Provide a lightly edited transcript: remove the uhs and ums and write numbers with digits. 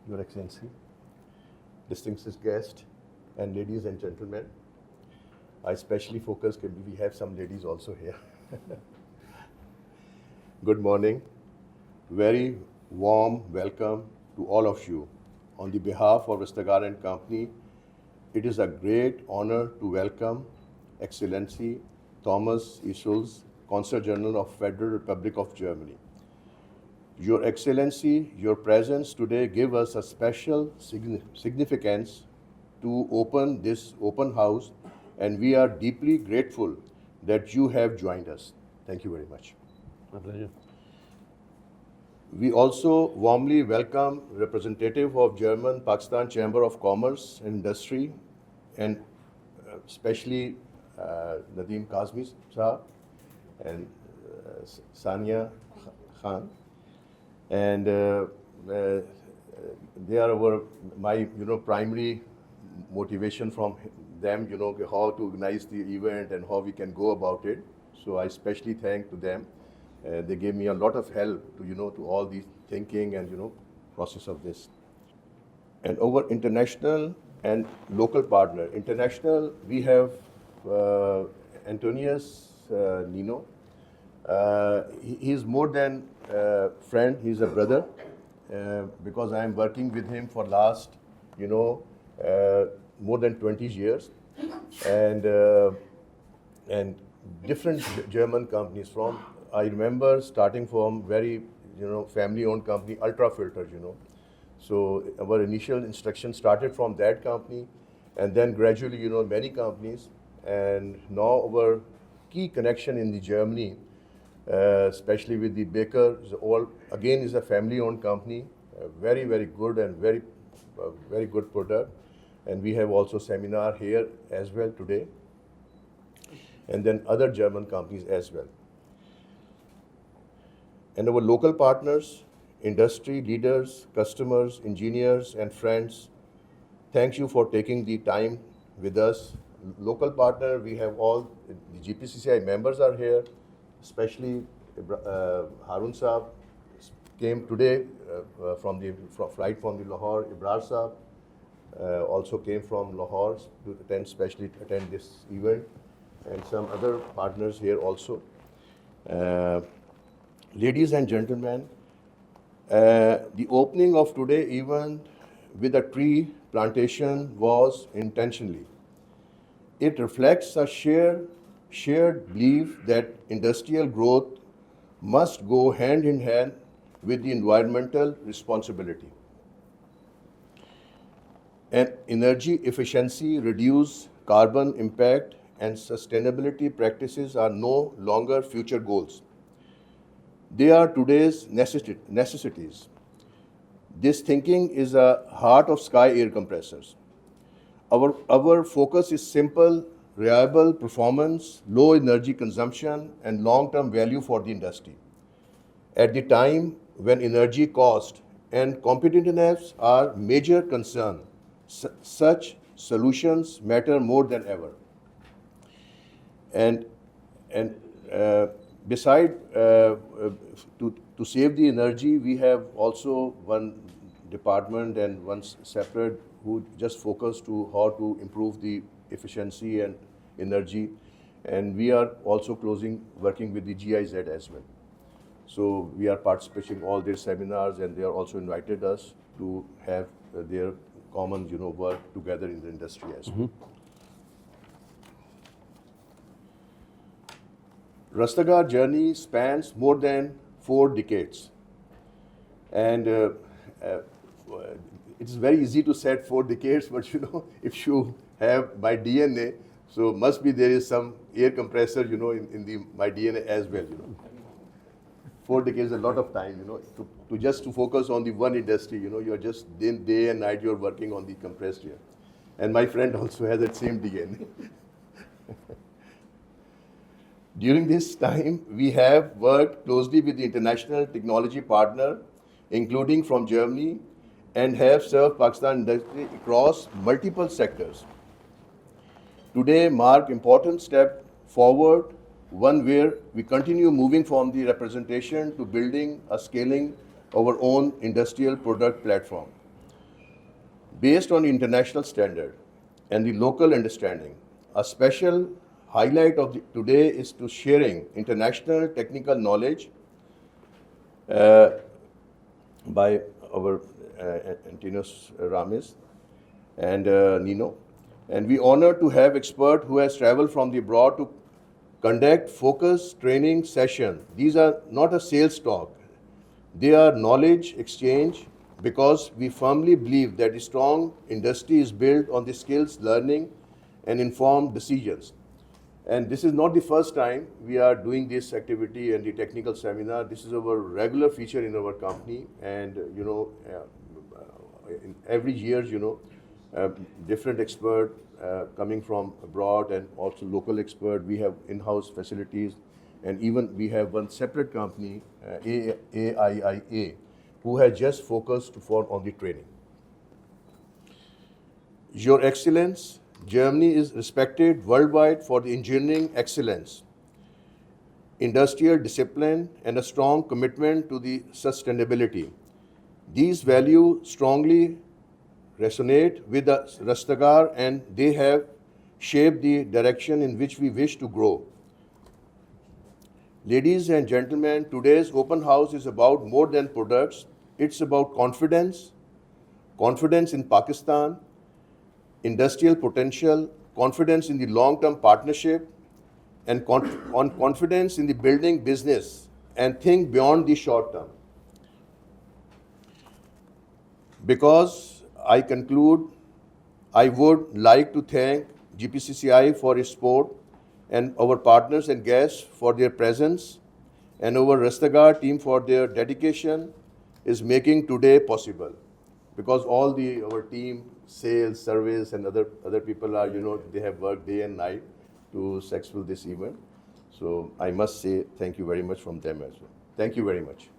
Your Excellency, distinguished guests, and ladies and gentlemen. I especially focus, we have some ladies also here. Good morning. Very warm welcome to all of you. On the behalf of Rastgar Company, it is a great honor to welcome Excellency Thomas E. Schultze, Consul General of Federal Republic of Germany. Your Excellency, your presence today gives us a special significance to open this open house, and we are deeply grateful that you have joined us. Thank you very much. My pleasure. We also warmly welcome representative of German Pakistan Chamber of Commerce and Industry, and especially Nadeem Kazmi Saab and Sania Khan. And they are my primary motivation from them, how to organize the event and how we can go about it. So I especially thank to them. They gave me a lot of help to to all the thinking and process of this. And our international and local partner. International, we have Antonius Nino. He is more than a friend, he's a brother, because I am working with him for last, more than 20 years. And different German companies from, I remember starting from very, family-owned company, Ultrafilter, So our initial instruction started from that company, and then gradually, many companies. And now our key connection in the Germany, especially with the Baker, is a family-owned company, very, very good and very good product. And we have also seminar here as well today, and then other German companies as well. And our local partners, industry leaders, customers, engineers, and friends, thank you for taking the time with us. Local partner, we have all the GPCCI members are here, especially Harun Saab came today from flight from the Lahore. Ibrar Saab also came from Lahore to attend this event, and some other partners here also. Ladies and gentlemen, the opening of today's event with a tree plantation was intentionally. It reflects a shared belief that industrial growth must go hand in hand with the environmental responsibility. And energy efficiency, reduce carbon impact, and sustainability practices are no longer future goals. They are today's necessities. This thinking is a heart of Sky Air Compressors. Our focus is simple, reliable performance, low energy consumption, and long-term value for the industry. At the time when energy cost and competitiveness are major concern, such solutions matter more than ever. And beside to save the energy, we have also one department and one separate who just focus to how to improve the efficiency and energy. And we are also working with the GIZ as well. So we are participating in all their seminars, and they are also invited us to have their common work together in the industry as well. Rastgar journey spans more than 4 decades. And it's very easy to set 4 decades, but if you have my DNA, so must be there is some air compressor, in my DNA as well, 4 decades is a lot of time, to focus on the one industry, you're just day and night you're working on the compressed air. And my friend also has that same DNA. During this time, we have worked closely with the international technology partner, including from Germany, and have served Pakistan industry across multiple sectors. Today mark important step forward, one where we continue moving from the representation to building a scaling our own industrial product platform. based on international standard and the local understanding. A special highlight of today is to sharing international technical knowledge by our Antinos Ramis and Nino. And we honor to have expert who has traveled from the abroad to conduct focus training session. These are not a sales talk. They are knowledge exchange because we firmly believe that a strong industry is built on the skills, learning, and informed decisions. And this is not the first time we are doing this activity and the technical seminar. This is our regular feature in our company. And, in every year, different expert coming from abroad and also local expert. We have in-house facilities. And even we have one separate company, AIIA, who has just focused on the training. Your Excellence, Germany is respected worldwide for the engineering excellence, industrial discipline, and a strong commitment to the sustainability. These values strongly resonate with the Rastgar, and they have shaped the direction in which we wish to grow. Ladies and gentlemen, today's open house is about more than products. It's about confidence, confidence in Pakistan, industrial potential, confidence in the long-term partnership, and confidence in the building business, and think beyond the short term. Because I conclude, I would like to thank GPCCI for its support and our partners and guests for their presence, and our Rastgar team for their dedication is making today possible. Because all our team, sales, service, and other people are, they have worked day and night to successful this event. So I must say thank you very much from them as well. Thank you very much.